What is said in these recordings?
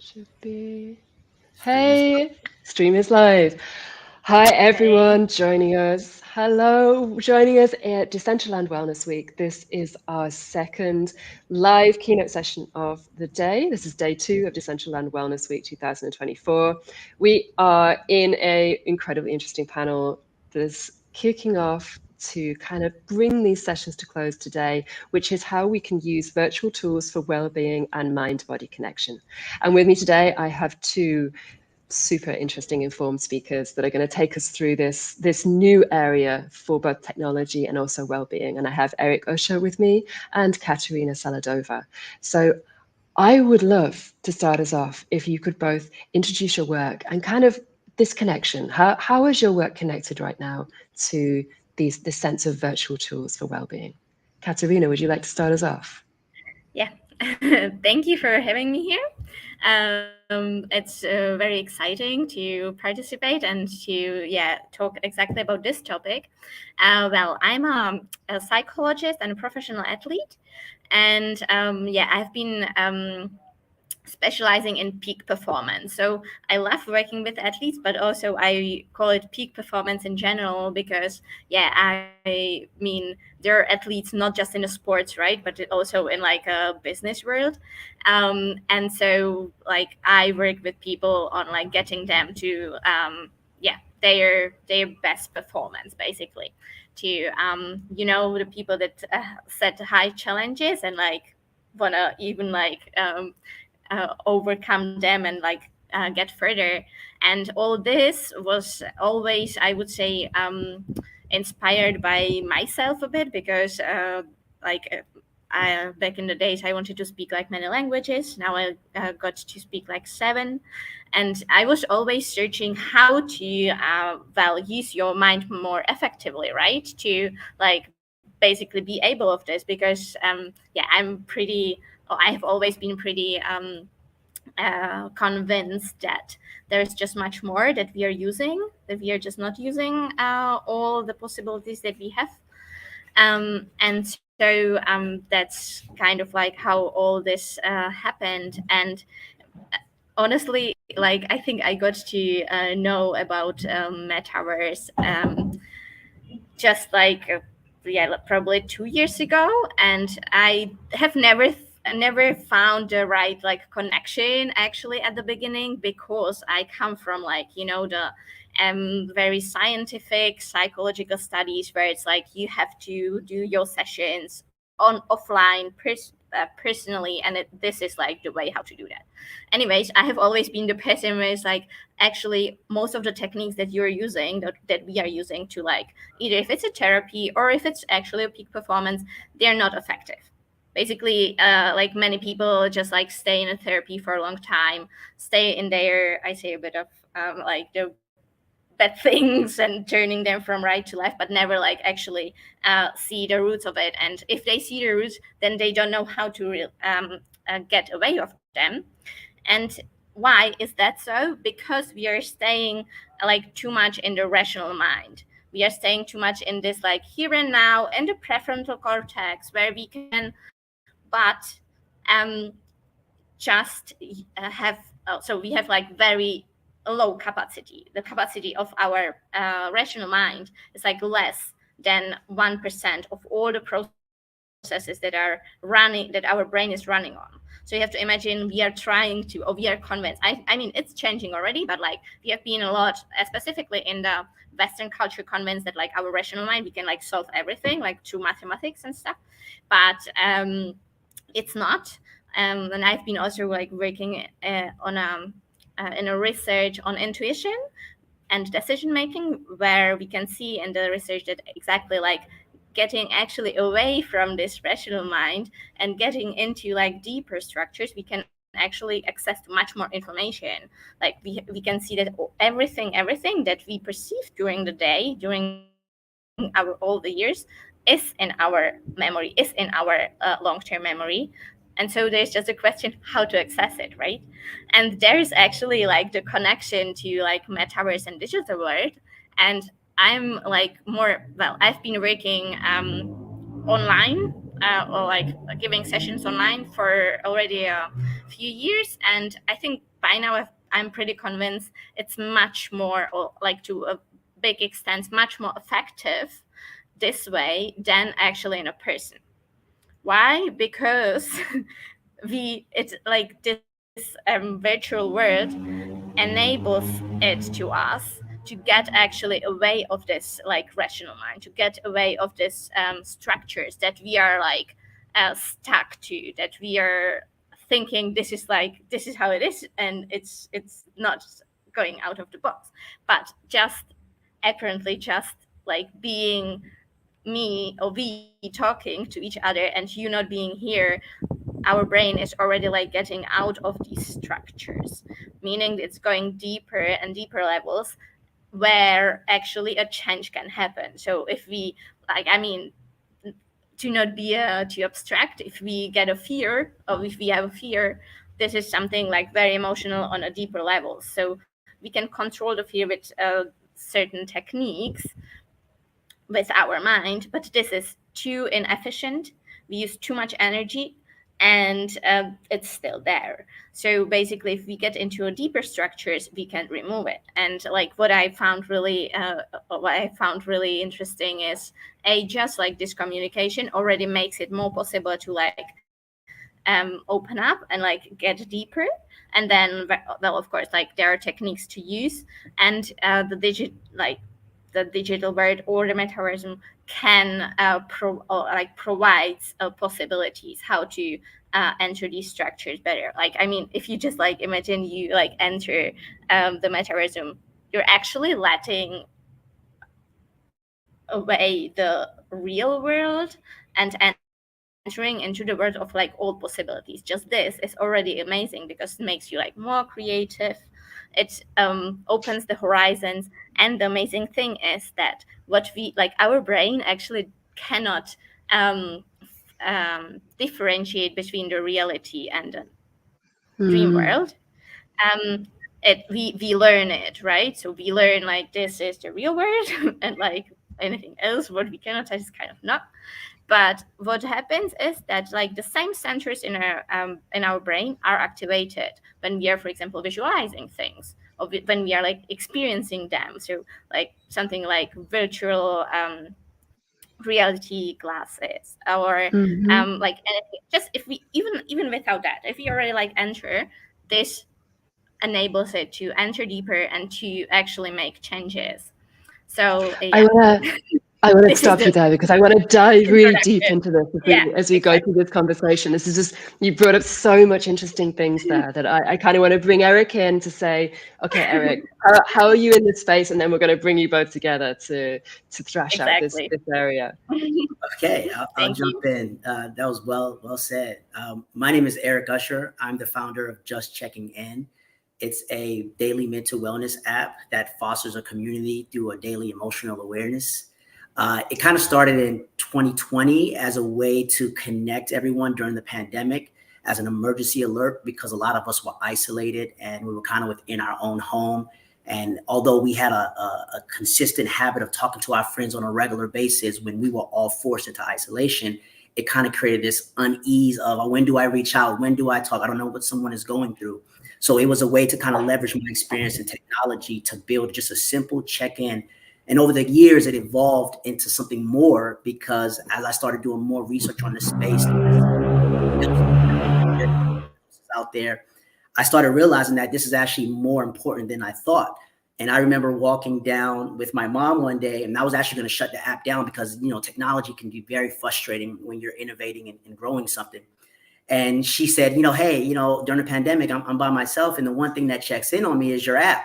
Should be. Hey, stream is live. Hi, Hey. everyone joining us. Hello, joining us at Decentraland Wellness Week. This is our second live keynote session of the day. This is day 2 of Decentraland Wellness Week 2024. We are in a incredibly interesting panel that is kicking off to kind of bring these sessions to close today, which is how we can use virtual tools for well-being and mind-body connection. And with me today, I have two super interesting informed speakers that are going to take us through this new area for both technology and also well-being. And I have Eric Usher with me and Katerina Saladova. So I would love to start us off if you could both introduce your work and kind of this connection. How is your work connected right now to this sense of virtual tools for well-being? Katerina, would you like to start us off? Yeah. Thank you for having me here. It's very exciting to participate and to talk exactly about this topic. Well, I'm a psychologist and a professional athlete, and I've been specializing in peak performance. So I love working with athletes, but also I call it peak performance in general because, I mean, they're athletes not just in the sports, right? But also in like a business world. And so like I work with people on like getting them to, their best performance basically to, the people that set high challenges and like wanna even like overcome them and like get further. And all this was always, I would say, inspired by myself a bit because back in the days I wanted to speak like many languages. Now I got to speak like 7, and I was always searching how to use your mind more effectively, right? To like basically be able of this because I'm pretty. I have always been pretty convinced that there's just much more that we are using, that we are just not using all the possibilities that we have. And so that's kind of like how all this happened. And honestly, like I think I got to know about metaverse just like probably 2 years ago, and I have never found the right like connection actually at the beginning because I come from like the very scientific psychological studies where it's like you have to do your sessions on offline personally, and this is like the way how to do that. Anyways, I have always been the pessimist, like actually most of the techniques that you're using, that we are using to like either if it's a therapy or if it's actually a peak performance, they're not effective. Basically, like many people just like stay in a therapy for a long time, stay in there, I say a bit of like the bad things and turning them from right to left, but never like actually see the roots of it. And if they see the roots, then they don't know how to get away of them. And why is that so? Because we are staying like too much in the rational mind. We are staying too much in this like here and now in the prefrontal cortex where we can but just have so we have like very low capacity. The capacity of our rational mind is like less than 1% of all the processes that are running, that our brain is running on. So you have to imagine we are trying to, or we are convinced. I mean, it's changing already, but like we have been a lot, specifically in the Western culture, convinced that like our rational mind, we can like solve everything like through mathematics and stuff. But it's not. And I've been also like working on in a research on intuition and decision making, where we can see in the research that exactly like getting actually away from this rational mind and getting into like deeper structures, we can actually access to much more information. Like we can see that everything that we perceive during the day, during our all the years, is in our memory, is in our long-term memory. And so there's just a question how to access it, right? And there is actually like the connection to like metaverse and digital world. And I'm like more, well, I've been working online or like giving sessions online for already a few years, and I think by now I'm pretty convinced it's much more, or like to a big extent, much more effective this way than actually in a person. Why? Because it's like this virtual world enables it to us to get actually away of this like rational mind, to get away of this structures that we are like stuck to, that we are thinking this is how it is, and it's not going out of the box, but just apparently just like being me or we talking to each other and you not being here, our brain is already like getting out of these structures, meaning it's going deeper and deeper levels where actually a change can happen. So if we like, I mean, to not be too abstract, if we get a fear or if we have a fear, this is something like very emotional on a deeper level. So we can control the fear with certain techniques with our mind, but this is too inefficient. We use too much energy, and it's still there. So basically, if we get into a deeper structures, we can remove it. And like what I found really interesting is a just like this communication already makes it more possible to like open up and like get deeper. And then, well, of course, like there are techniques to use, and the digital world or the metaverse can provides possibilities how to enter these structures better. Like, I mean, if you just like imagine you like enter the metaverse, you're actually letting away the real world and entering into the world of like all possibilities. Just this is already amazing because it makes you like more creative. It opens the horizons, and the amazing thing is that what we like our brain actually cannot differentiate between the reality and the dream Mm. world. We learn it, right? So we learn like this is the real world and like anything else what we cannot touch is kind of not. But what happens is that like the same centers in our brain are activated when we are, for example, visualizing things, or when we are like experiencing them. So like something like virtual reality glasses, or Hmm. like anything. Just if we even without that, if we already like enter, this enables it to enter deeper and to actually make changes. So I yeah, wanna I want to this is stop you the there because I want to dive really deep introduction. into this Yeah, as we go exactly. through this conversation. This is just you brought up so much interesting things there that I kind of want to bring Eric in to say, okay, Eric, how are you in this space? And then we're going to bring you both together to thrash out Exactly. this area. Okay, I'll Thank you. jump in. That was well said. My name is Eric Usher. I'm the founder of Just Checking In. It's a daily mental wellness app that fosters a community through a daily emotional awareness. It kind of started in 2020 as a way to connect everyone during the pandemic as an emergency alert, because a lot of us were isolated and we were kind of within our own home. And although we had a consistent habit of talking to our friends on a regular basis, when we were all forced into isolation, it kind of created this unease of, oh, when do I reach out? When do I talk? I don't know what someone is going through. So it was a way to kind of leverage my experience in technology to build just a simple check-in. And over the years, it evolved into something more, because as I started doing more research on the space out there, I started realizing that this is actually more important than I thought. And I remember walking down with my mom one day, and I was actually going to shut the app down because, technology can be very frustrating when you're innovating and growing something. And she said, hey, during the pandemic, I'm by myself. And the one thing that checks in on me is your app.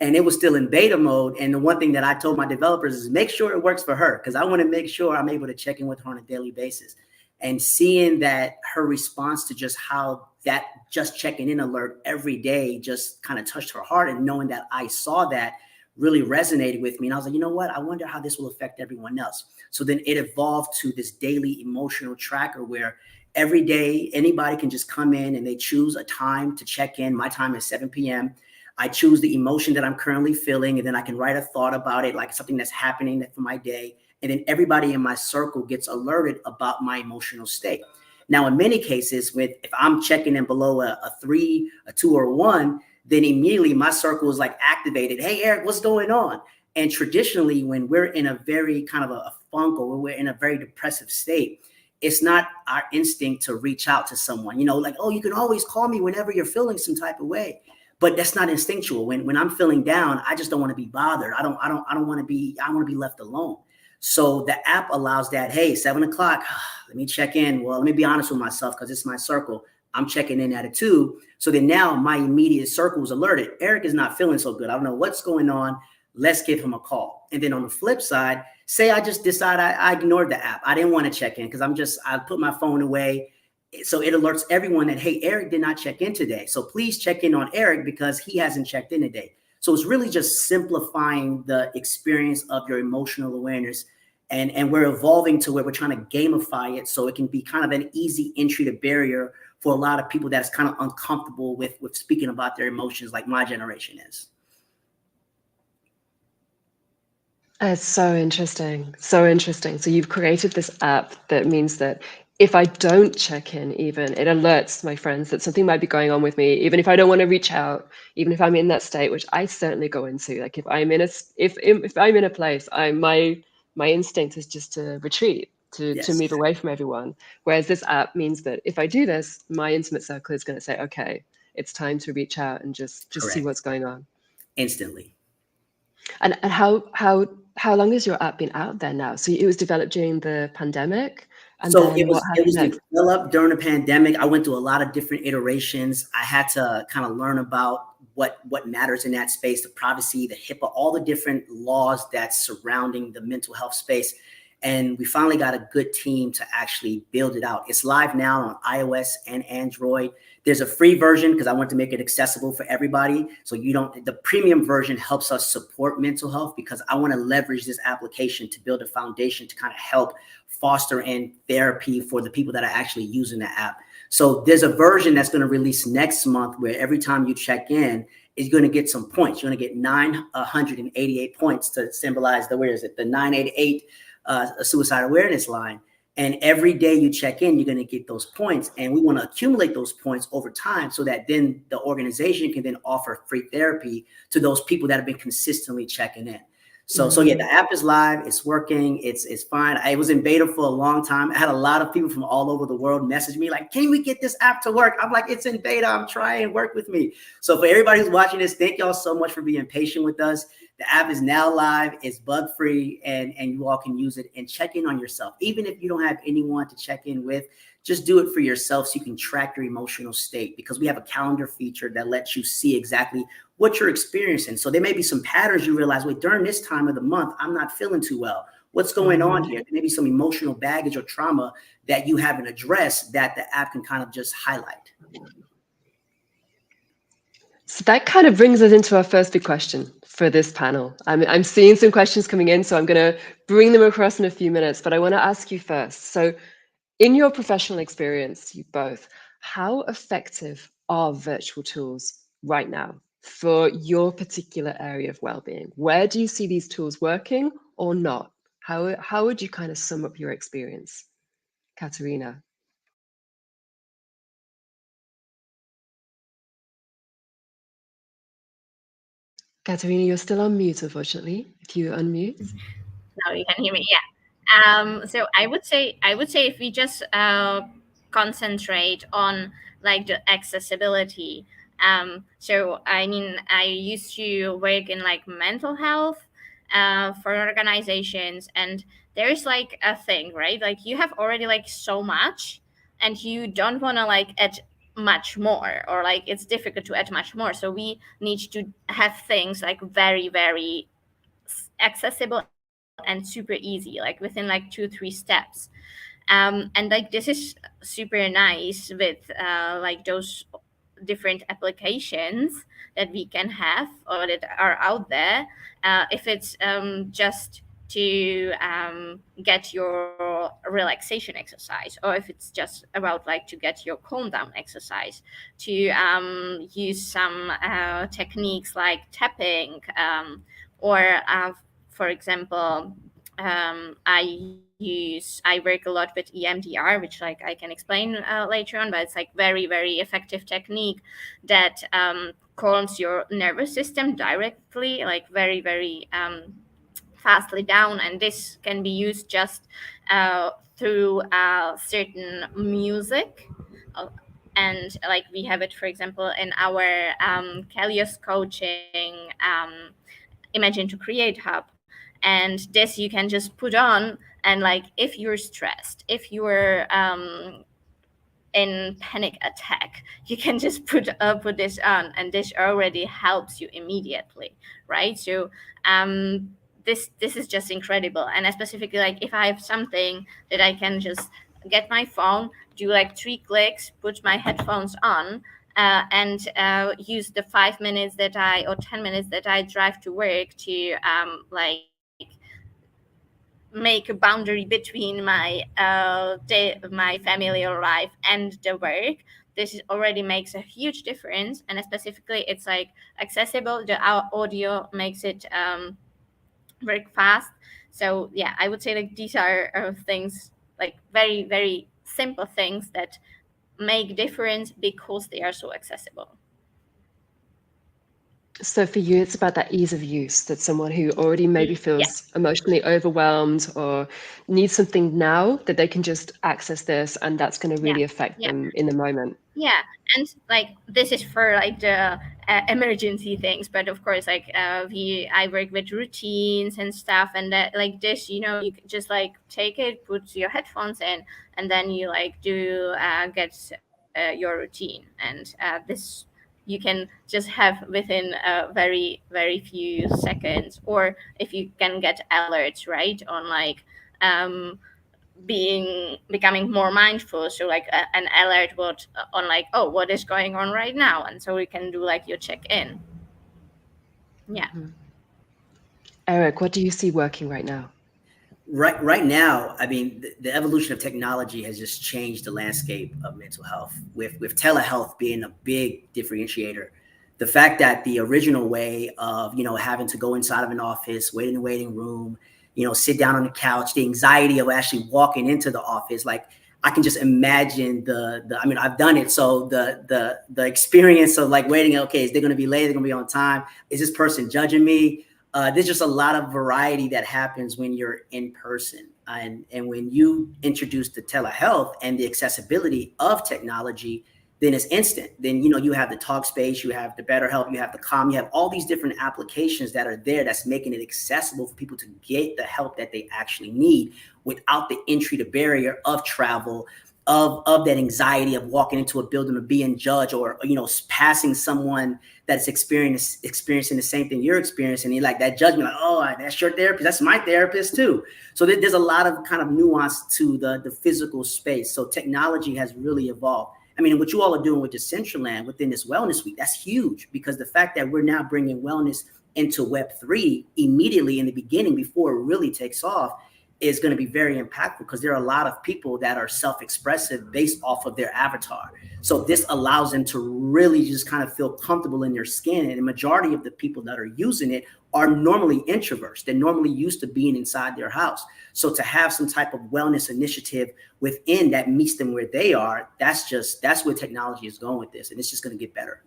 And it was still in beta mode. And the one thing that I told my developers is make sure it works for her, because I want to make sure I'm able to check in with her on a daily basis. And seeing that her response to just how that just checking in alert every day just kind of touched her heart, and knowing that I saw that really resonated with me. And I was like, you know what? I wonder how this will affect everyone else. So then it evolved to this daily emotional tracker where every day anybody can just come in and they choose a time to check in. My time is 7 p.m. I choose the emotion that I'm currently feeling, and then I can write a thought about it, like something that's happening for my day. And then everybody in my circle gets alerted about my emotional state. Now, in many cases, if I'm checking in below a 3, a 2, or a 1, then immediately my circle is like activated. Hey, Eric, what's going on? And traditionally, when we're in a very kind of a funk, or when we're in a very depressive state, it's not our instinct to reach out to someone, like, oh, you can always call me whenever you're feeling some type of way. But that's not instinctual. When I'm feeling down, I just don't want to be bothered. I want to be left alone. So the app allows that. Hey, 7 o'clock, let me check in. Well, let me be honest with myself, because it's my circle. I'm checking in at a 2. So then now my immediate circle is alerted. Eric is not feeling so good. I don't know what's going on. Let's give him a call. And then on the flip side, say I just decide I ignored the app. I didn't want to check in because I put my phone away. So it alerts everyone that, hey, Eric did not check in today. So please check in on Eric because he hasn't checked in today. So it's really just simplifying the experience of your emotional awareness. And we're evolving to where we're trying to gamify it so it can be kind of an easy entry to barrier for a lot of people that's kind of uncomfortable with speaking about their emotions, like my generation is. It's so interesting. So interesting. So you've created this app that means that if I don't check in, even it alerts my friends that something might be going on with me, even if I don't want to reach out, even if I'm in that state, which I certainly go into. Like if I'm in a place, my instinct is just to retreat, to move away from everyone. Whereas this app means that if I do this, my intimate circle is going to say, okay, it's time to reach out and just see what's going on instantly. And how long has your app been out there now? So it was developed during the pandemic. And so then it was next? developed during the pandemic. I went through a lot of different iterations. I had to kind of learn about what matters in that space, the privacy, the HIPAA, all the different laws that's surrounding the mental health space. And we finally got a good team to actually build it out. It's live now on iOS and Android. There's a free version because I want to make it accessible for everybody. So the premium version helps us support mental health because I want to leverage this application to build a foundation to kind of help foster in therapy for the people that are actually using the app. So there's a version that's going to release next month where every time you check in, is going to get some points. You're going to get 988 points to symbolize the 988 suicide awareness line. And every day you check in, you're going to get those points. And we want to accumulate those points over time so that then the organization can then offer free therapy to those people that have been consistently checking in. So yeah, the app is live. It's working. It's fine. I was in beta for a long time. I had a lot of people from all over the world message me like, can we get this app to work? I'm like, it's in beta. I'm trying, work with me. So for everybody who's watching this, thank y'all so much for being patient with us. The app is now live. It's bug free, and you all can use it and check in on yourself. Even if you don't have anyone to check in with, just do it for yourself so you can track your emotional state, because we have a calendar feature that lets you see exactly what you're experiencing. So there may be some patterns you realize, wait, during this time of the month, I'm not feeling too well. What's going on here? There may be some emotional baggage or trauma that you haven't addressed that the app can kind of just highlight. So that kind of brings us into our first big question for this panel. I'm seeing some questions coming in, so I'm going to bring them across in a few minutes, but I want to ask you first. So in your professional experience, you both, how effective are virtual tools right now for your particular area of well-being? Where do you see these tools working or not? How would you kind of sum up your experience? Katerina. Katerina, you're still on mute, unfortunately. If you unmute. Now you can hear me. Yeah. So I would say if we just concentrate on like the accessibility. So I mean, I used to work in like mental health for organizations, and there's like a thing, right? Like you have already like so much, and you don't want to like add much more, or like it's difficult to add much more. So we need to have things like very, very accessible and super easy, like within like 2-3 steps. And like this is super nice with like those different applications that we can have or that are out there. If it's just to get your relaxation exercise, or if it's just about like to get your calm down exercise, to use some techniques like tapping, or for example, I use I work a lot with EMDR, which like I can explain later on, but it's like very, very effective technique that calms your nervous system directly, like very, very fastly down. And this can be used just through certain music. Uh, and like we have it, for example, in our Kelios coaching Imagine to Create hub. And this you can just put on, and like if you're stressed, if you're in panic attack, you can just put this on, and this already helps you immediately, right? So this is just incredible. And specifically, like if I have something that I can just get my phone, do like 3 clicks, put my headphones on, and use the 5 minutes that I or 10 minutes that I drive to work to like make a boundary between my familiar life and the work. Already makes a huge difference. And specifically, it's like accessible. The audio makes it work fast. So yeah, I would say like these are things, like very, very simple things that make difference because they are so accessible. So for you, it's about that ease of use, that someone who already maybe feels emotionally overwhelmed or needs something now, that they can just access this, and that's going to really affect them in the moment. Yeah, and like this is for like the emergency things, but of course, like I work with routines and stuff, and that like this, you know, you can just like take it, put your headphones in, and then you like do get your routine, and this you can just have within a very, very few seconds. Or if you can get alerts right on like becoming more mindful, so like an alert would on like, oh, what is going on right now, and so we can do like your check-in. Yeah. Eric, what do you see working right now? Right now, I mean, the evolution of technology has just changed the landscape of mental health, with telehealth being a big differentiator. The fact that the original way of, having to go inside of an office, wait in the waiting room, sit down on the couch, the anxiety of actually walking into the office, like I can just imagine I mean, I've done it. So the experience of like waiting, okay, is they going to be late? They're going to be on time? Is this person judging me? There's just a lot of variety that happens when you're in person. And when you introduce the telehealth and the accessibility of technology, then it's instant. Then, you have the Talkspace, you have the BetterHelp, you have the Calm, you have all these different applications that are there that's making it accessible for people to get the help that they actually need without the entry to barrier of travel, of that anxiety of walking into a building or being judged, or passing someone that's experiencing the same thing you're experiencing, and you're like that judgment, like, oh, that's your therapist, that's my therapist too. So there's a lot of kind of nuance to the physical space. So technology has really evolved. I mean, what you all are doing with Decentraland within this wellness week, that's huge, because the fact that we're now bringing wellness into Web3 immediately in the beginning before it really takes off is going to be very impactful, because there are a lot of people that are self-expressive based off of their avatar. So this allows them to really just kind of feel comfortable in their skin. And the majority of the people that are using it are normally introverts. They're normally used to being inside their house. So to have some type of wellness initiative within that meets them where they are, that's where technology is going with this. And it's just going to get better.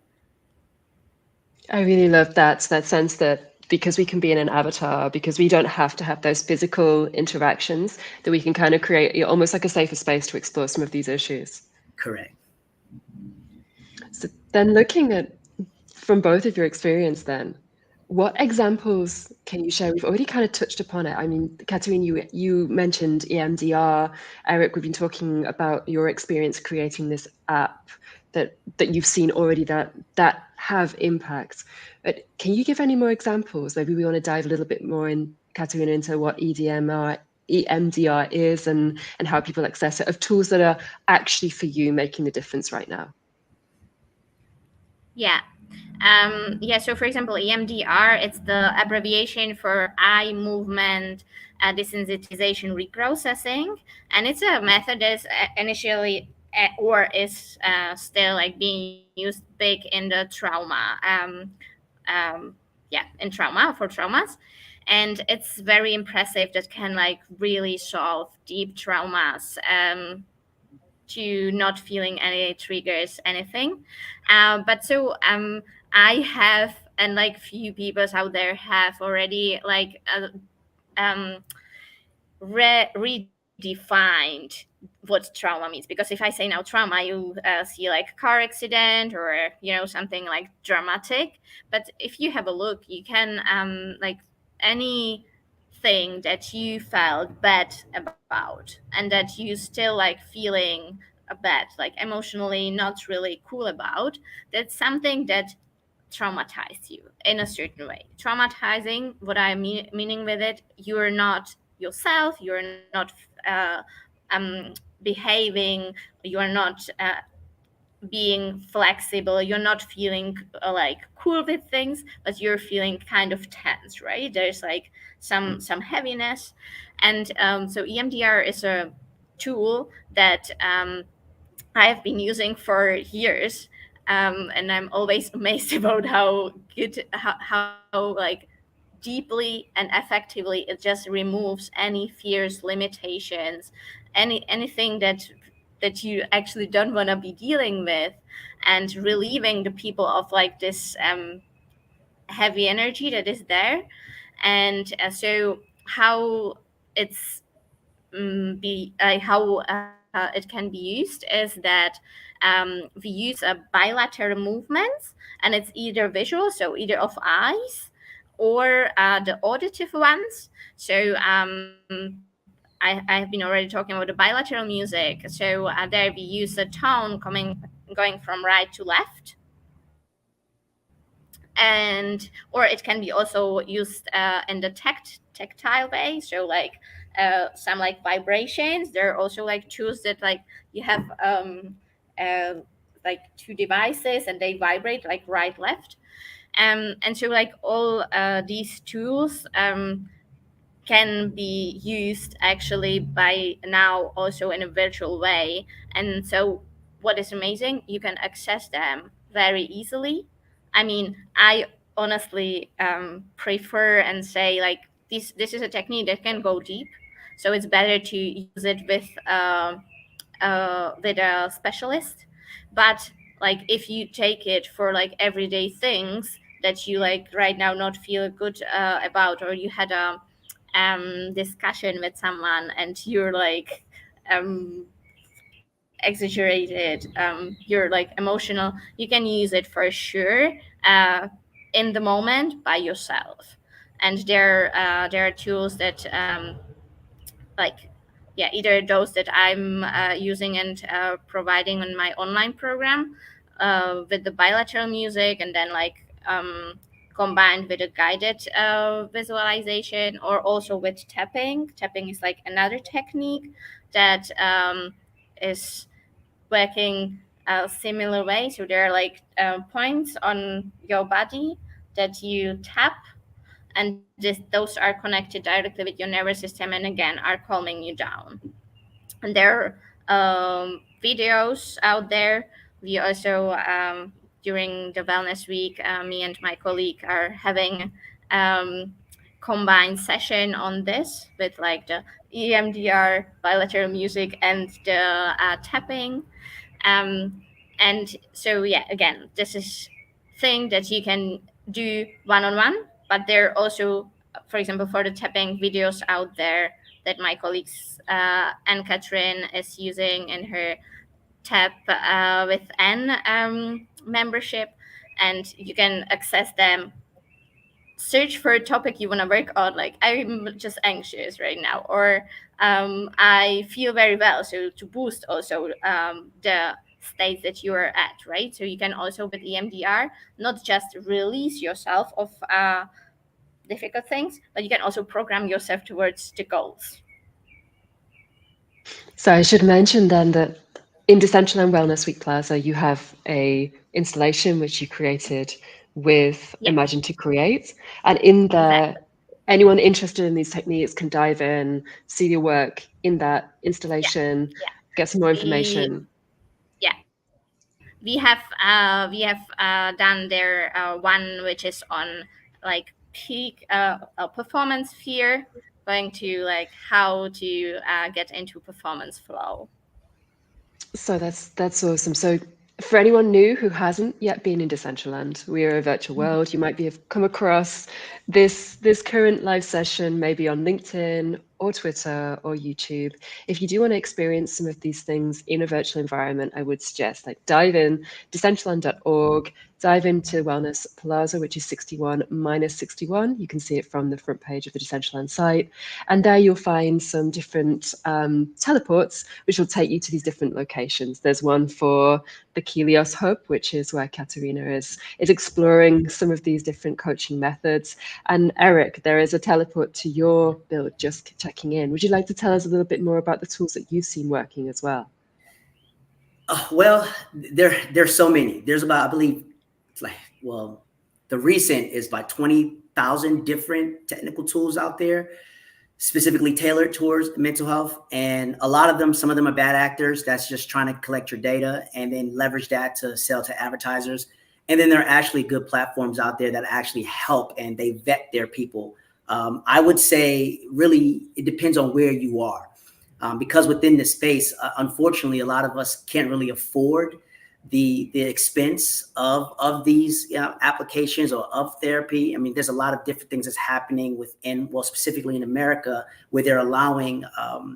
I really love that sense that because we can be in an avatar, because we don't have to have those physical interactions, that we can kind of create almost like a safer space to explore some of these issues. Correct. So then, looking at from both of your experience then, what examples can you share? We've already kind of touched upon it. I mean, Katerina, you mentioned EMDR. Eric, we've been talking about your experience creating this app that you've seen already that have impacts. But can you give any more examples? Maybe we want to dive a little bit more in, Katerina, into what EMDR is and how people access it, of tools that are actually for you making the difference right now. Yeah. So for example, EMDR, it's the abbreviation for eye movement desensitization reprocessing. And it's a method that is initially or is still like being used big in the trauma. In trauma, for traumas. and it's very impressive that can like really solve deep traumas, to not feeling any triggers, anything. But so I have, and like few people out there have already like um, redefined what trauma means, because if I say now trauma, you see like car accident or something like dramatic. But if you have a look, you can like anything that you felt bad about and that you still like feeling bad, like emotionally not really cool about, that's something that traumatize you in a certain way. Traumatizing, what I meaning with it, you're not yourself, you're not behaving, you are not being flexible, you're not feeling like cool with things, but you're feeling kind of tense, right? There's like some heaviness. And so EMDR is a tool that I have been using for years, and I'm always amazed about how good, how like deeply and effectively it just removes any fears, limitations, anything that you actually don't want to be dealing with, and relieving the people of like this heavy energy that is there. And so how it's how it can be used is that we use bilateral movements, and it's either visual, so either of eyes, or the auditive ones. So I have been already talking about the bilateral music. So there we use a tone going from right to left, and or it can be also used in the tactile way, so like some like vibrations. There are also like tools that like you have uh, like two devices and they vibrate like right left, and so like all these tools can be used actually by now also in a virtual way. And so what is amazing, you can access them very easily. I mean, I honestly prefer and say like this is a technique that can go deep, so it's better to use it with a specialist. But like if you take it for like everyday things that you like right now not feel good about, or you had a discussion with someone and you're like exaggerated, you're like emotional, you can use it for sure in the moment by yourself. And there are tools that like yeah, either those that I'm using and providing on my online program with the bilateral music, and then like combined with a guided visualization, or also with tapping. Tapping is like another technique that is working a similar way. So there are like points on your body that you tap, and those are connected directly with your nervous system, and again are calming you down. And there are videos out there. We also during the wellness week, me and my colleague are having combined session on this with like the EMDR, bilateral music, and the tapping. um, and so yeah, again, this is thing that you can do one-on-one, but there are also, for example, for the tapping videos out there that my colleagues Anne Catherine is using in her tap with N membership, and you can access them. Search for a topic you want to work on, like I'm just anxious right now, or I feel very well, so to boost also the states that you are at, right? So you can also with EMDR not just release yourself of difficult things, but you can also program yourself towards the goals. So I should mention then that in Decentraland Wellness Week Plaza, you have a installation which you created with Yeah, Imagine to Create. And in there, exactly. anyone interested in these techniques can dive in, see your work in that Yeah, installation, yeah. get some more We information. yeah, we have done there one which is on like peak performance fear, going to like how to get into performance flow. So that's awesome. So for anyone new who hasn't yet been in Decentraland, we are a virtual world. You might be have come across this current live session maybe on LinkedIn or Twitter or YouTube. If you do want to experience some of these things in a virtual environment, I would suggest like dive in decentraland.org, dive into Wellness Plaza, which is 61 minus 61. You can see it from the front page of the Decentraland site. And there you'll find some different teleports, which will take you to these different locations. There's one for the Kelios hub, which is where Katerina is exploring some of these different coaching methods. And Eric, there is a teleport to your build, just checking in. Would you like to tell us a little bit more about the tools that you've seen working as well? Well, there's so many. There's about, I believe, it's like, well, the recent is about 20,000 different technical tools out there, specifically tailored towards mental health. And a lot of them, some of them are bad actors that's just trying to collect your data and then leverage that to sell to advertisers. And then there are actually good platforms out there that actually help and they vet their people. I would say really it depends on where you are. Because within this space, unfortunately, a lot of us can't really afford the expense of these applications or of therapy. I mean, there's a lot of different things that's happening within, well, specifically in America, where they're allowing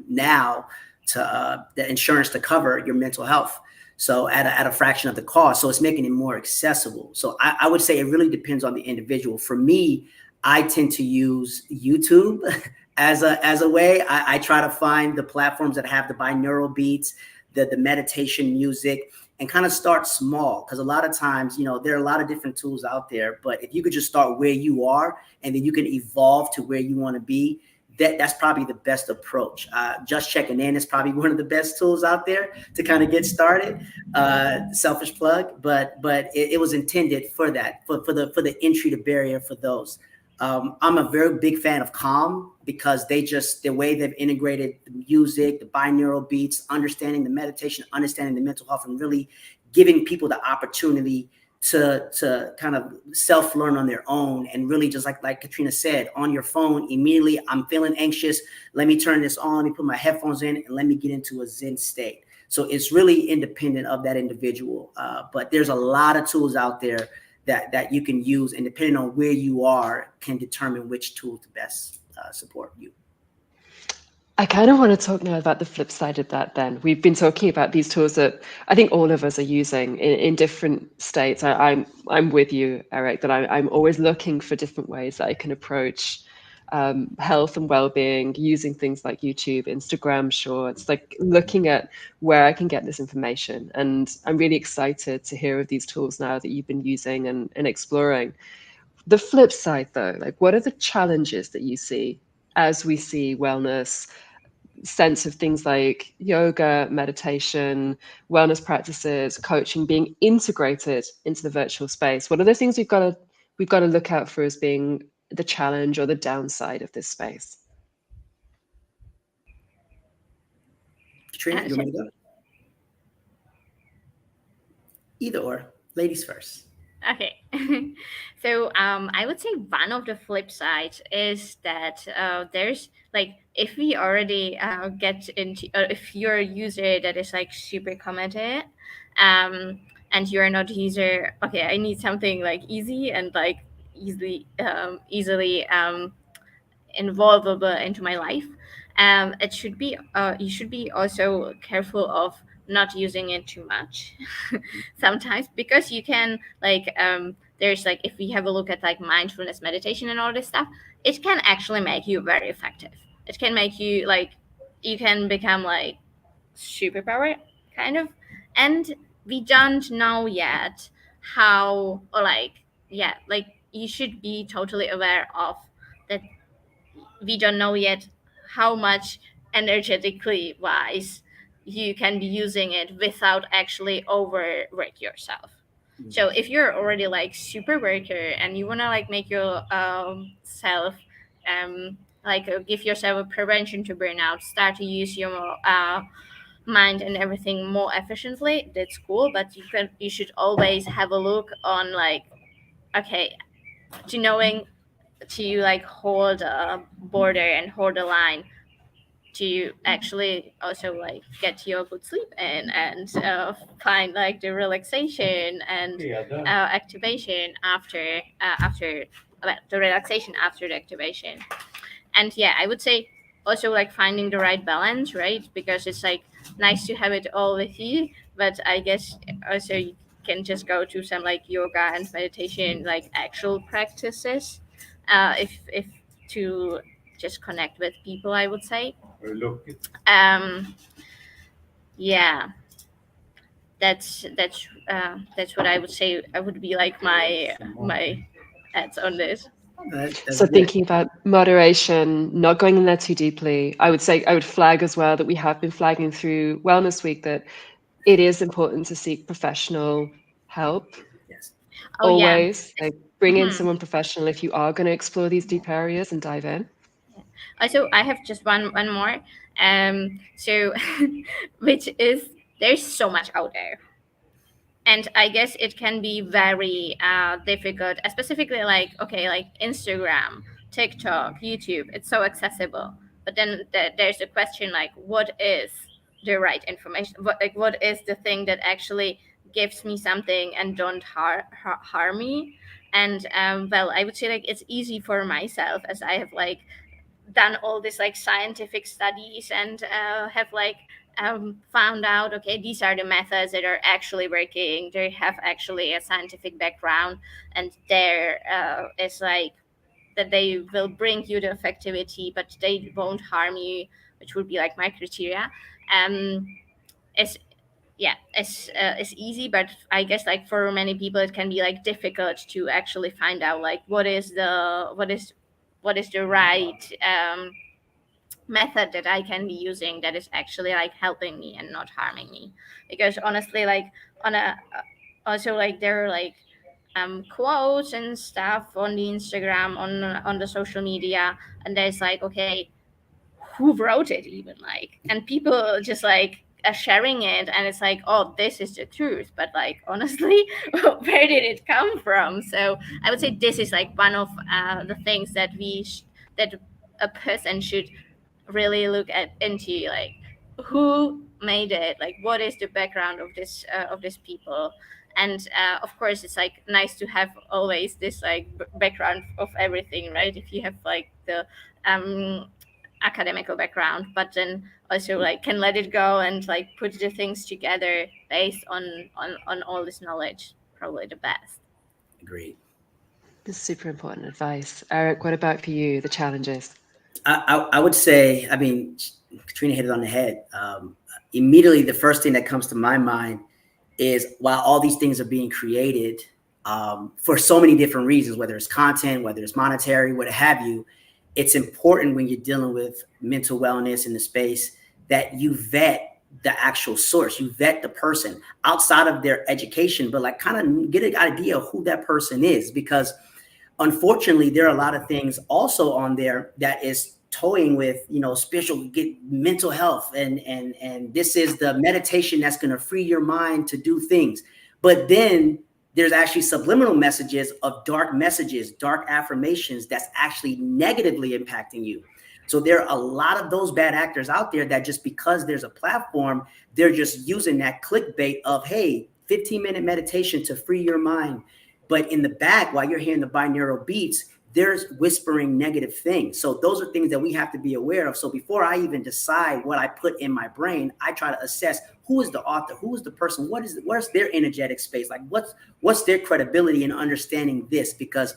now to the insurance to cover your mental health. So at a fraction of the cost. So it's making it more accessible. So I would say it really depends on the individual. For me, I tend to use YouTube as a way. I try to find the platforms that have the binaural beats, the meditation music, and kind of start small. Because a lot of times, there are a lot of different tools out there, but if you could just start where you are and then you can evolve to where you want to be, that's probably the best approach. Just checking in is probably one of the best tools out there to kind of get started. Selfish plug, but it was intended for that, for the entry to barrier for those. I'm a very big fan of Calm because the way they've integrated the music, the binaural beats, understanding the meditation, understanding the mental health, and really giving people the opportunity to kind of self-learn on their own. And really just like Katrina said, on your phone, immediately, I'm feeling anxious. Let me turn this on, let me put my headphones in and let me get into a Zen state. So it's really independent of that individual. But there's a lot of tools out there that you can use, and depending on where you are can determine which tool to best support you. I kind of want to talk now about the flip side of that then. We've been talking about these tools that I think all of us are using in different states. I'm with you, Eric, that I'm always looking for different ways that I can approach health and well-being using things like YouTube, Instagram Shorts, like looking at where I can get this information. And I'm really excited to hear of these tools now that you've been using and exploring. The flip side though, like what are the challenges that you see as we see wellness, sense of things like yoga, meditation, wellness practices, coaching being integrated into the virtual space? What are the things we've got to look out for as being the challenge or the downside of this space? Katrina, you want me to go? Either or, ladies first. Okay. So I would say one of the flip sides is that there's like, if we already get into, if you're a user that is like super committed, and you're not a user, okay, I need something like easy and like easily involvable into my life. It should be you should be also careful of not using it too much sometimes, because you can like there's like, if we have a look at like mindfulness meditation and all this stuff, it can actually make you very effective. It can make you like, you can become like superpower kind of. And we don't know yet how, or like, yeah, like you should be totally aware of that. We don't know yet how much energetically wise you can be using it without actually overwork yourself. So if you're already like super worker and you want to like make your self give yourself a prevention to burnout, start to use your mind and everything more efficiently, that's cool. But you should always have a look on like, okay, to knowing to like hold a border and hold a line to actually also like get your good sleep in and find like the relaxation and activation after well, the relaxation after the activation. And yeah, I would say also like finding the right balance, right? Because it's like nice to have it all with you, but I guess also you can just go to some like yoga and meditation like actual practices, if to just connect with people, I would say. um yeah, that's what I would say. I would be like my ads on this. That's So good. thinking about moderation, not going in there too deeply, I would say I would flag as well that we have been flagging through Wellness Week that it is important to seek professional help Yes. Oh yeah. always. Like bring in Mhm. someone professional if you are going to explore these deep areas and dive in. Also, I have just one more. So, which is there's so much out there, and I guess it can be very difficult, specifically like okay, like Instagram, TikTok, YouTube. It's so accessible, but then there's a question like, what is the right information? What is the thing that actually gives me something and don't harm me? And well, I would say like it's easy for myself as I have like done all this like scientific studies and have like found out okay, these are the methods that are actually working, they have actually a scientific background, and there is like that they will bring you the effectivity but they won't harm you, which would be like my criteria. um it's yeah, it's easy, but I guess like for many people it can be like difficult to actually find out like what is the right method that I can be using that is actually like helping me and not harming me. Because honestly, like on a also like there are like quotes and stuff on the Instagram on the social media, and there's like okay, who wrote it even, like, and people just like are sharing it and it's like oh this is the truth, but like honestly where did it come from? So I would say this is like one of the things that that a person should really look at into, like who made it, like what is the background of this people. And of course it's like nice to have always this like background of everything, right? If you have like the um academical background, but then also like can let it go and like put the things together based on all this knowledge, probably the best. Agreed. This is super important advice. Eric, what about for you, the challenges? I would say, I mean, Katrina hit it on the head. Immediately, the first thing that comes to my mind is while all these things are being created for so many different reasons, whether it's content, whether it's monetary, what have you, it's important when you're dealing with mental wellness in the space that you vet the actual source, you vet the person outside of their education, but like kind of get an idea of who that person is, because unfortunately there are a lot of things also on there that is toying with spiritual, get mental health, and this is the meditation that's going to free your mind to do things, but then there's actually subliminal messages of dark messages, dark affirmations that's actually negatively impacting you. So there are a lot of those bad actors out there that just because there's a platform, they're just using that clickbait of, hey, 15-minute meditation to free your mind. But in the back, while you're hearing the binaural beats, there's whispering negative things. So those are things that we have to be aware of. So before I even decide what I put in my brain, I try to assess who is the author, who is the person, what's their energetic space, like what's their credibility in understanding this, because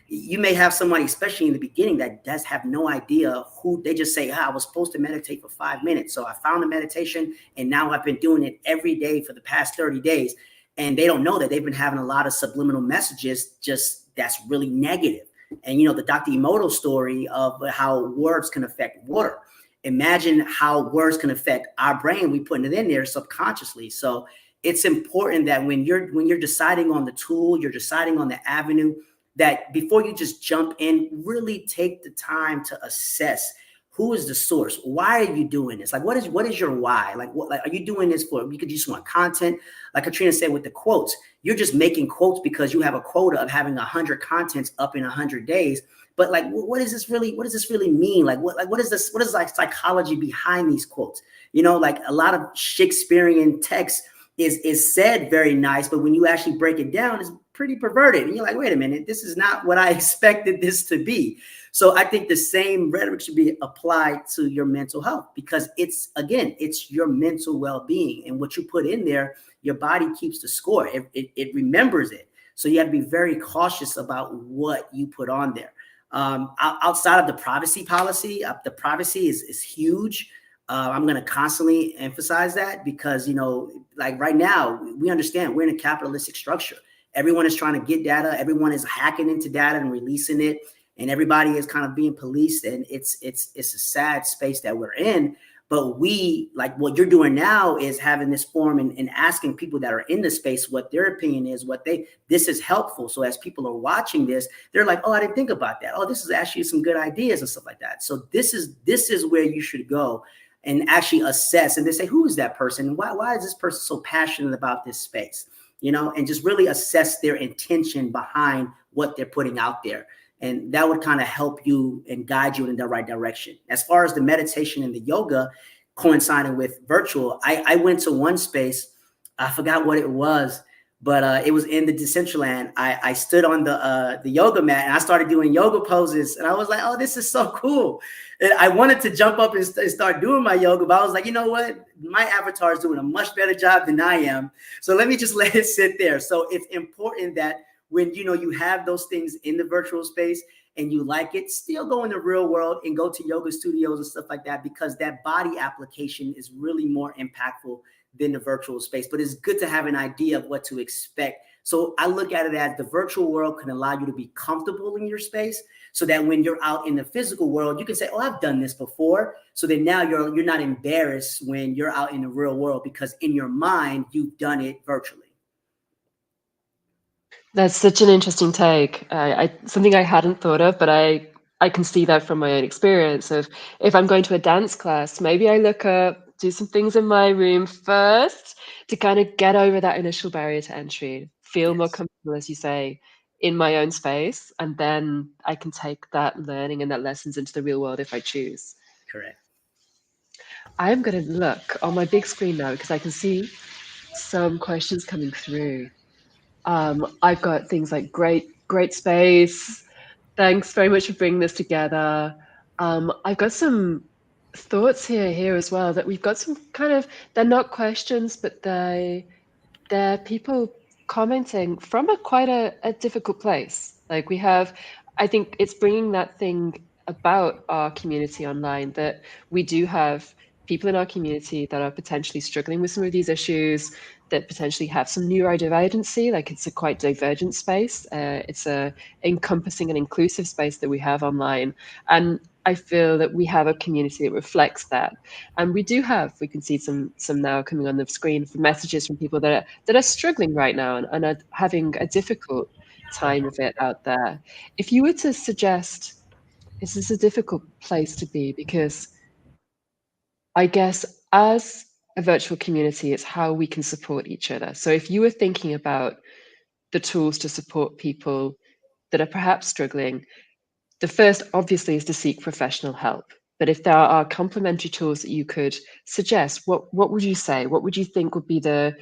you may have somebody, especially in the beginning, that does have no idea who. They just say, I was supposed to meditate for 5 minutes. So I found a meditation and now I've been doing it every day for the past 30 days. And they don't know that they've been having a lot of subliminal messages just that's really negative. And, the Dr. Emoto story of how words can affect water. Imagine how words can affect our brain. We putting it in there subconsciously. So it's important that when you're deciding on the tool, you're deciding on the avenue, that before you just jump in, really take the time to assess who is the source? Why are you doing this? Like, what is your why? Like, what, like, are you doing this for, because you just want content? Like Katrina said with the quotes, you're just making quotes because you have a quota of having 100 contents up in 100 days. But like, what does this really mean? What is this? What is like psychology behind these quotes? You know, like a lot of Shakespearean text is said very nice, but when you actually break it down, it's pretty perverted. And you're like, wait a minute, this is not what I expected this to be. So I think the same rhetoric should be applied to your mental health, because it's your mental well-being, and what you put in there, your body keeps the score. It remembers it. So you have to be very cautious about what you put on there. Outside of the privacy policy, the privacy is huge. I'm going to constantly emphasize that because, you know, like right now, we understand we're in a capitalistic structure. Everyone is trying to get data. Everyone is hacking into data and releasing it. And everybody is kind of being policed. And it's a sad space that we're in. But we, like what you're doing now, is having this forum and asking people that are in the space what their opinion is, this is helpful. So as people are watching this, they're like, oh, I didn't think about that. Oh, this is actually some good ideas and stuff like that. So this is where you should go and actually assess, and they say, who is that person? Why is this person so passionate about this space? You know, and just really assess their intention behind what they're putting out there. And that would kind of help you and guide you in the right direction. As far as the meditation and the yoga coinciding with virtual, I went to one space, I forgot what it was, but it was in the Decentraland. I stood on the yoga mat and I started doing yoga poses, and I was like, oh, this is so cool. And I wanted to jump up and start doing my yoga, but I was like, you know what? My avatar is doing a much better job than I am. So let me just let it sit there. So it's important that when, you know, you have those things in the virtual space and you like it, still go in the real world and go to yoga studios and stuff like that, because that body application is really more impactful than the virtual space. But it's good to have an idea of what to expect. So I look at it as the virtual world can allow you to be comfortable in your space, so that when you're out in the physical world, you can say, oh, I've done this before. So then now you're not embarrassed when you're out in the real world, because in your mind, you've done it virtually. That's such an interesting take. Something I hadn't thought of, but I can see that from my own experience of, if I'm going to a dance class, maybe I look up, do some things in my room first to kind of get over that initial barrier to entry, feel more comfortable, as you say, in my own space, and then I can take that learning and that lessons into the real world if I choose. Correct. I'm going to look on my big screen now because I can see some questions coming through. I've got things like great space. Thanks very much for bringing this together. I've got some thoughts here as well, that we've got some kind of, they're not questions, but they're people commenting from quite a difficult place. Like we have, I think it's bringing that thing about our community online, that we do have people in our community that are potentially struggling with some of these issues, that potentially have some neurodivergency. Like it's a quite divergent space. It's a encompassing and inclusive space that we have online. And I feel that we have a community that reflects that. And we can see some now coming on the screen, from messages from people that are struggling right now and are having a difficult time of it out there. If you were to suggest, is this a difficult place to be? Because I guess as a virtual community, it's how we can support each other. So if you were thinking about the tools to support people that are perhaps struggling, the first obviously is to seek professional help. But if there are complementary tools that you could suggest, what would you say? What would you think would be the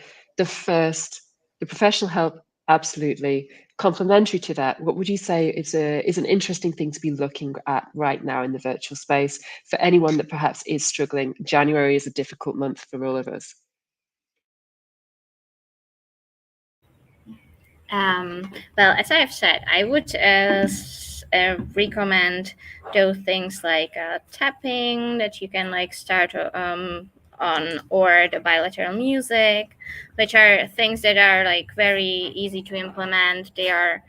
first? The professional help, absolutely. Complementary to that, what would you say is an interesting thing to be looking at right now in the virtual space for anyone that perhaps is struggling? January is a difficult month for all of us. Well, as I have said, I would recommend those things like tapping that you can like start on, or the bilateral music, which are things that are like very easy to implement. They are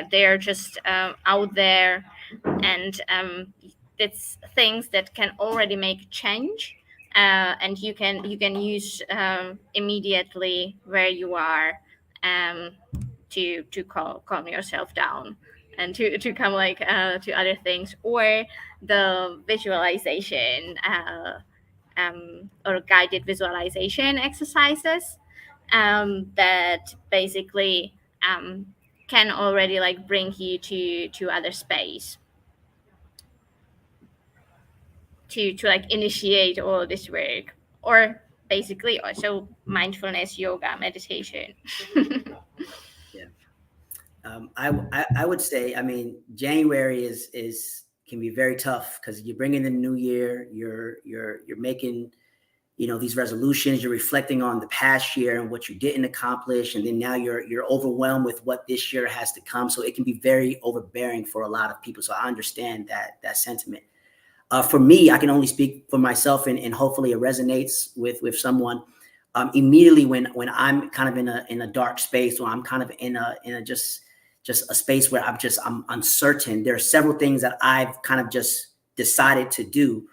they're just out there, and it's things that can already make change, and you can use immediately where you are, to calm yourself down. and to come like to other things, or the visualization or guided visualization exercises that basically can already like bring you to other space to like initiate all this work, or basically also mindfulness, yoga, meditation. Yeah. I would say, I mean, January is can be very tough because you bring in the new year, you're making, you know, these resolutions, you're reflecting on the past year and what you didn't accomplish, and then now you're overwhelmed with what this year has to come. So it can be very overbearing for a lot of people. So I understand that sentiment. For me, I can only speak for myself, and hopefully it resonates with someone. Immediately when I'm kind of in a dark space, or I'm kind of in a just a space where I'm uncertain. There are several things that I've kind of just decided to do.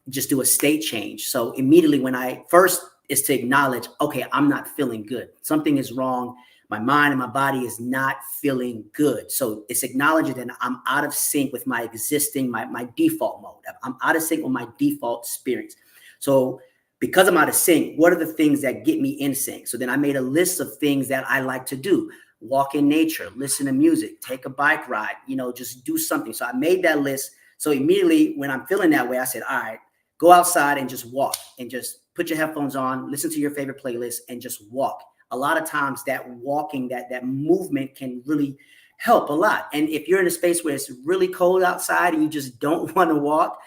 Just do a state change. So immediately when I first is to acknowledge, okay, I'm not feeling good. Something is wrong. My mind and my body is not feeling good. So it's acknowledging that I'm out of sync with my existing, my default mode. I'm out of sync with my default experience. So because I'm out of sync, what are the things that get me in sync? So then I made a list of things that I like to do. Walk in nature, listen to music, take a bike ride, you know, just do something. So I made that list. So immediately when I'm feeling that way, I said, all right, go outside and just walk, and just put your headphones on, listen to your favorite playlist, and just walk. A lot of times that walking, that movement can really help a lot. And if you're in a space where it's really cold outside and you just don't want to walk,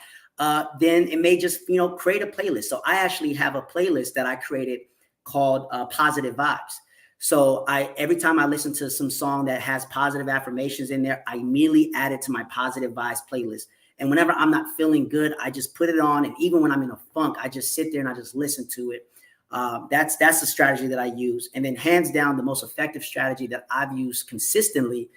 then it may just, you know, create a playlist. So I actually have a playlist that I created called Positive Vibes. So every time I listen to some song that has positive affirmations in there, I immediately add it to my Positive Vibes playlist. And whenever I'm not feeling good, I just put it on. And even when I'm in a funk, I just sit there and I just listen to it. That's the strategy that I use. And then hands down, the most effective strategy that I've used consistently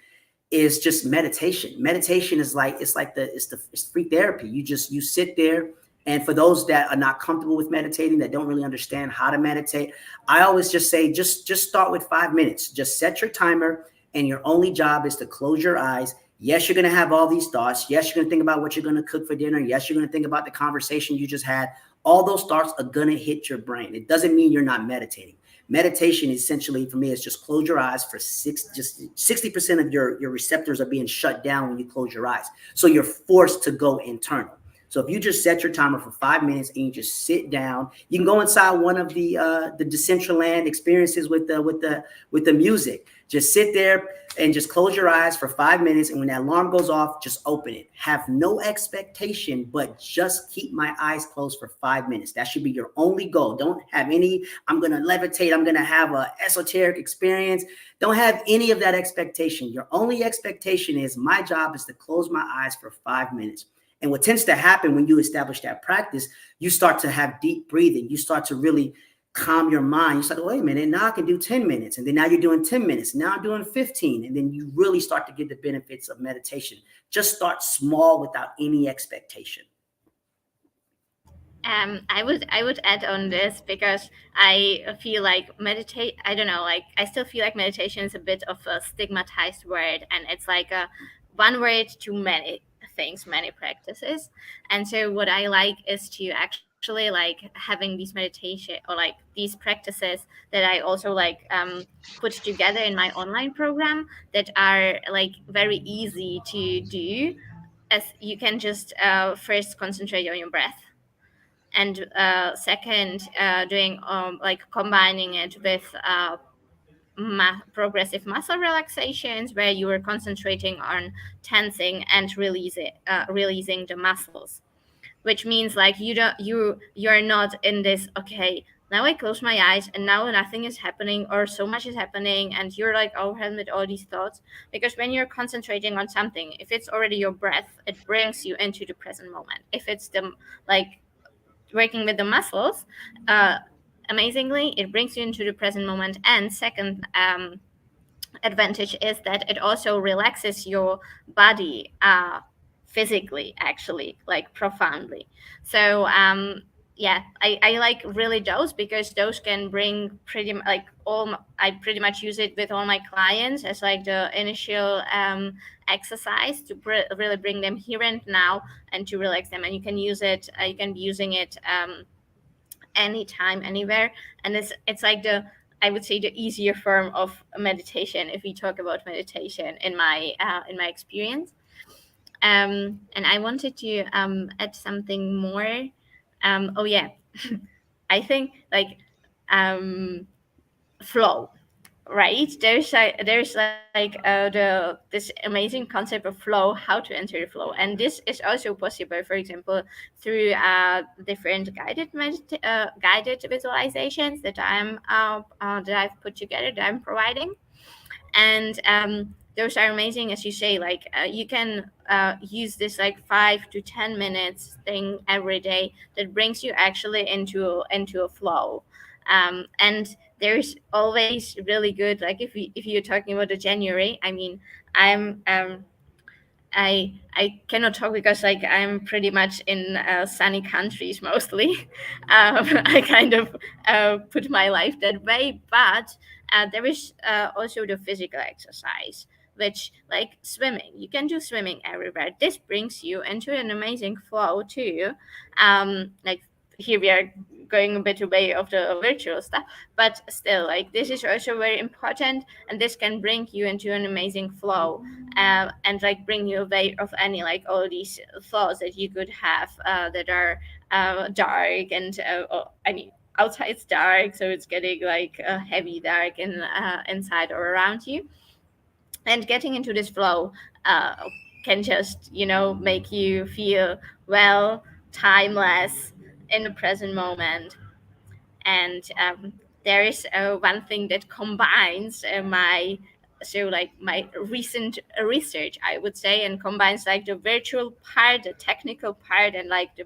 is just meditation. Meditation is like, it's free therapy. You sit there. And for those that are not comfortable with meditating, that don't really understand how to meditate, I always just say, just start with 5 minutes. Just set your timer, and your only job is to close your eyes. Yes, you're going to have all these thoughts. Yes, you're going to think about what you're going to cook for dinner. Yes, you're going to think about the conversation you just had. All those thoughts are going to hit your brain. It doesn't mean you're not meditating. Meditation essentially for me is just close your eyes for just 60% of your receptors are being shut down when you close your eyes. So you're forced to go internal. So if you just set your timer for 5 minutes and you just sit down, you can go inside one of the Decentraland experiences with the music. Just sit there and just close your eyes for 5 minutes. And when that alarm goes off, just open it. Have no expectation, but just keep my eyes closed for 5 minutes. That should be your only goal. Don't have any, I'm going to levitate, I'm going to have an esoteric experience. Don't have any of that expectation. Your only expectation is my job is to close my eyes for 5 minutes. And what tends to happen when you establish that practice, you start to have deep breathing. You start to really calm your mind. You start, wait a minute, now I can do 10 minutes. And then now you're doing 10 minutes. Now I'm doing 15. And then you really start to get the benefits of meditation. Just start small without any expectation. I would add on this because I feel like meditate. I don't know, like I still feel like meditation is a bit of a stigmatized word, and it's like a one word to many things, many practices. And so what I like is to actually like having these meditation or like these practices that I also like put together in my online program that are like very easy to do, as you can just first concentrate on your breath, and second doing like combining it with progressive muscle relaxations where you are concentrating on tensing and releasing the muscles, which means like you're not in this, okay, now I close my eyes and now nothing is happening or so much is happening, and you're like overwhelmed with all these thoughts. Because when you're concentrating on something, if it's already your breath, it brings you into the present moment. If it's the like working with the muscles, amazingly, it brings you into the present moment. And second advantage is that it also relaxes your body physically, actually, like profoundly. So yeah, I like really those, because those can bring like I pretty much use it with all my clients as like the initial exercise to really bring them here and now and to relax them. And you can use it, you can be using it anytime, anywhere. And it's like I would say the easier form of meditation, if we talk about meditation, in my experience. And I wanted to add something more. Oh yeah, I think like flow, right? There's like this amazing concept of flow, how to enter the flow, and this is also possible, for example, through different guided visualizations that I've put together, that I'm providing. And those are amazing, as you say. Like you can use this like 5 to 10 minutes thing every day that brings you actually into a flow. And there's always really good, like if you're talking about the January, I mean, I'm I cannot talk because like I'm pretty much in sunny countries mostly. I kind of put my life that way, but there is also the physical exercise, which like swimming. You can do swimming everywhere. This brings you into an amazing flow too. Like here we are going a bit away of the virtual stuff, but still, like this is also very important, and this can bring you into an amazing flow, and like bring you away of any like all these thoughts that you could have that are dark. And I mean, outside it's dark, so it's getting like heavy dark inside or around you. And getting into this flow can just, make you feel well, timeless, in the present moment. And there is one thing that combines my recent research, I would say, and combines like the virtual part, the technical part, and like the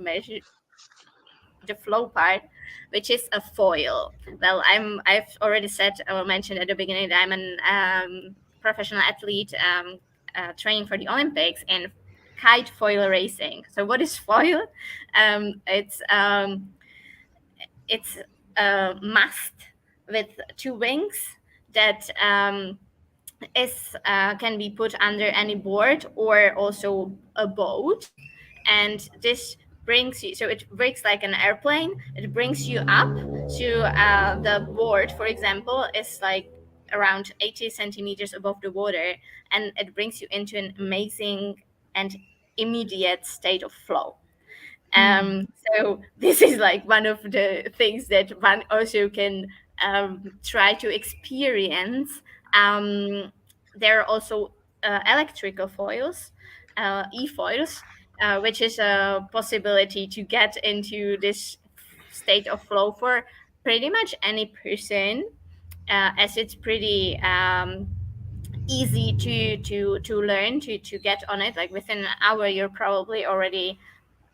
flow part, which is a foil. Well, I've already said or mentioned at the beginning that I'm an professional athlete, training for the Olympics and kite foil racing. So what is foil? It's a mast with two wings that is can be put under any board or also a boat. And this brings you, so it works like an airplane. It brings you up to the board, for example, is like around 80 centimeters above the water, and it brings you into an amazing and immediate state of flow. So this is like one of the things that one also can try to experience. There are also electrical foils, e-foils, which is a possibility to get into this state of flow for pretty much any person, as it's pretty easy to learn to get on it. Like within an hour, you're probably already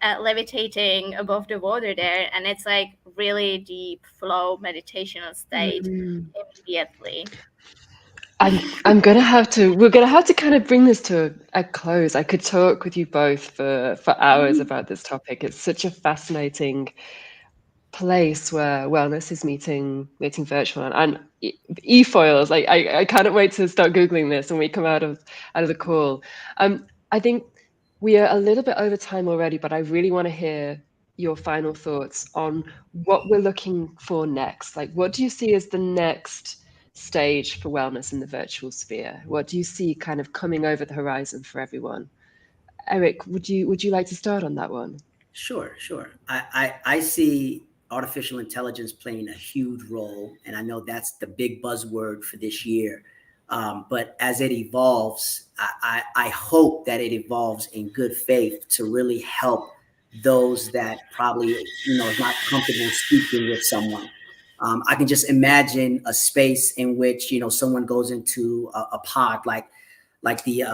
levitating above the water there, and it's like really deep flow meditational state immediately. We're gonna have to kind of bring this to a close. I could talk with you both for hours about this topic. It's such a fascinating place where wellness is meeting virtual, and e-foils. Like I cannot wait to start Googling this when we come out of the call. I think we are a little bit over time already, but I really want to hear your final thoughts on what we're looking for next. Like, what do you see as the next stage for wellness in the virtual sphere? What do you see kind of coming over the horizon for everyone? Eric, would you like to start on that one? Sure. I see artificial intelligence playing a huge role, and I know that's the big buzzword for this year. But as it evolves, I hope that it evolves in good faith to really help those that probably is not comfortable speaking with someone. I can just imagine a space in which someone goes into a pod like the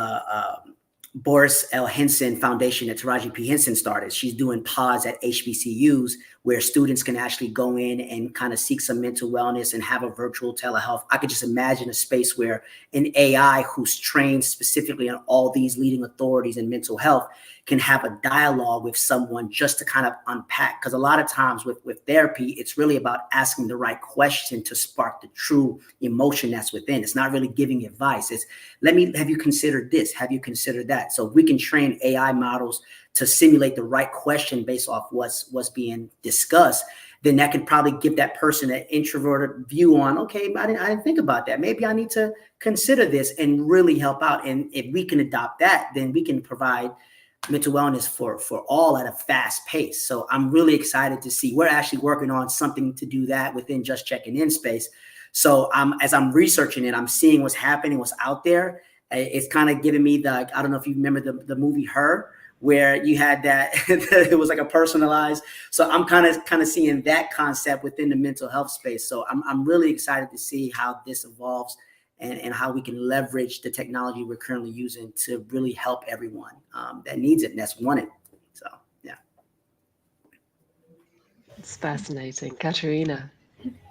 Boris L. Henson Foundation that Taraji P. Henson started. She's doing pods at HBCUs where students can actually go in and kind of seek some mental wellness and have a virtual telehealth. I could just imagine a space where an AI who's trained specifically on all these leading authorities in mental health can have a dialogue with someone just to kind of unpack. Because a lot of times with therapy, it's really about asking the right question to spark the true emotion that's within. It's not really giving advice. It's have you considered this? Have you considered that? So we can train AI models to simulate the right question based off what's being discussed, then that could probably give that person an introverted view on, okay, I didn't think about that. Maybe I need to consider this and really help out. And if we can adopt that, then we can provide mental wellness for all at a fast pace. So I'm really excited to see. We're actually working on something to do that within Just Checking In space. So as I'm researching it, I'm seeing what's happening, what's out there. It's kind of giving me I don't know if you remember the movie Her, where you had that it was like a personalized. So I'm kind of seeing that concept within the mental health space. So I'm really excited to see how this evolves and how we can leverage the technology we're currently using to really help everyone that needs it and that's wanted. So yeah, It's fascinating. Katerina.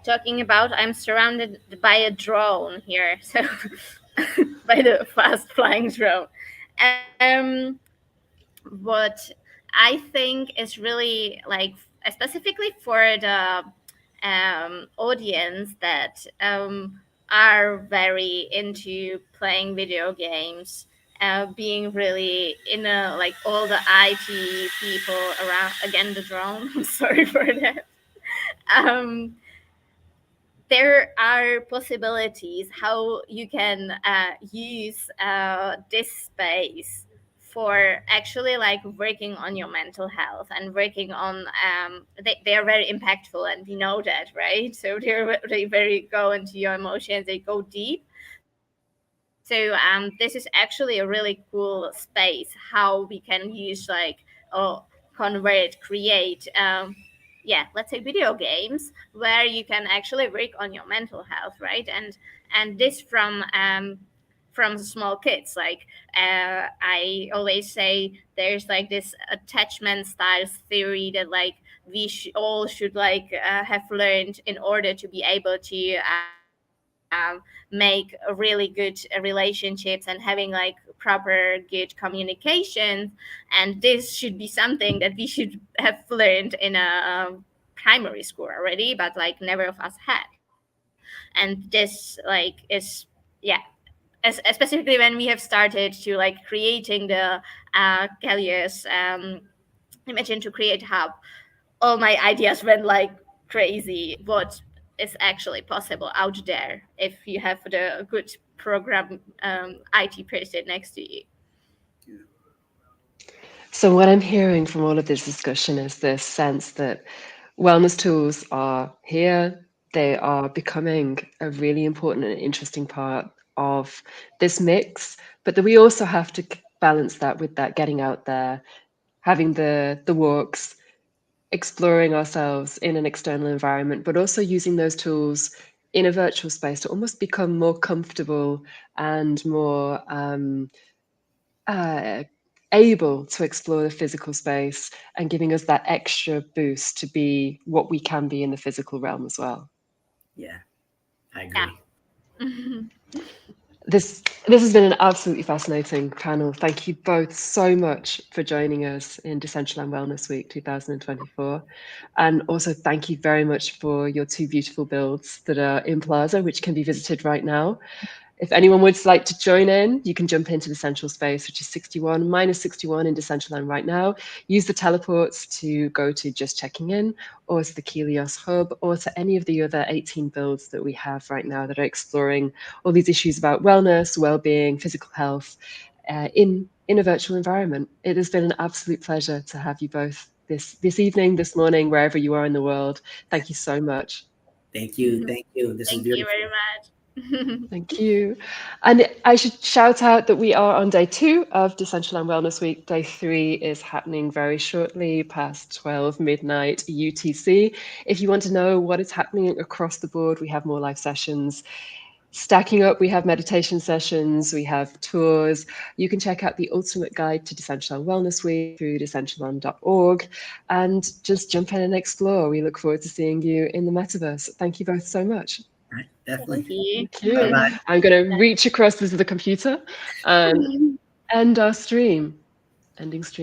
Talking about, I'm surrounded by a drone here, so by the fast flying drone. What I think is really like specifically for the audience that are very into playing video games, being really in a, like all the IT people around, again the drone, I'm sorry for that. There are possibilities how you can use this space for actually like working on your mental health and working on they are very impactful, and we know that, right? So they very go into your emotions, they go deep. So this is actually a really cool space how we can use like convert, create let's say video games where you can actually work on your mental health, right? And this from small kids. Like I always say, there's like this attachment styles theory that like we all should like have learned in order to be able to make really good relationships and having like proper good communication. And this should be something that we should have learned in a primary school already, but like never of us had. And this like is, yeah, specifically when we have started to like creating the Kelios imagine to create hub, all my ideas went like crazy. What is actually possible out there if you have the good program IT person next to you. So what I'm hearing from all of this discussion is this sense that wellness tools are here. They are becoming a really important and interesting part of this mix, but that we also have to balance that with that getting out there, having the walks, exploring ourselves in an external environment, but also using those tools in a virtual space to almost become more comfortable and more able to explore the physical space and giving us that extra boost to be what we can be in the physical realm as well. Yeah, I agree. Yeah. This has been an absolutely fascinating panel. Thank you both so much for joining us in Decentraland Wellness Week 2024. And also thank you very much for your two beautiful builds that are in Plaza, which can be visited right now. If anyone would like to join in, you can jump into the central space, which is 61, minus 61 in Decentraland right now. Use the teleports to go to Just Checking In, or to the Kelios hub, or to any of the other 18 builds that we have right now that are exploring all these issues about wellness, well-being, physical health in a virtual environment. It has been an absolute pleasure to have you both this evening, this morning, wherever you are in the world. Thank you so much. Thank you. Thank you. This is Thank beautiful. you very much. Thank you. And I should shout out that we are on day 2 of Decentraland Wellness Week. Day 3 is happening very shortly, past 12 midnight UTC. If you want to know what is happening across the board, we have more live sessions. Stacking up, we have meditation sessions, we have tours. You can check out the ultimate guide to Decentraland Wellness Week through decentraland.org and just jump in and explore. We look forward to seeing you in the metaverse. Thank you both so much. Right, definitely. Thank you. Bye-bye. I'm going to reach across this the computer and end our stream. Ending stream.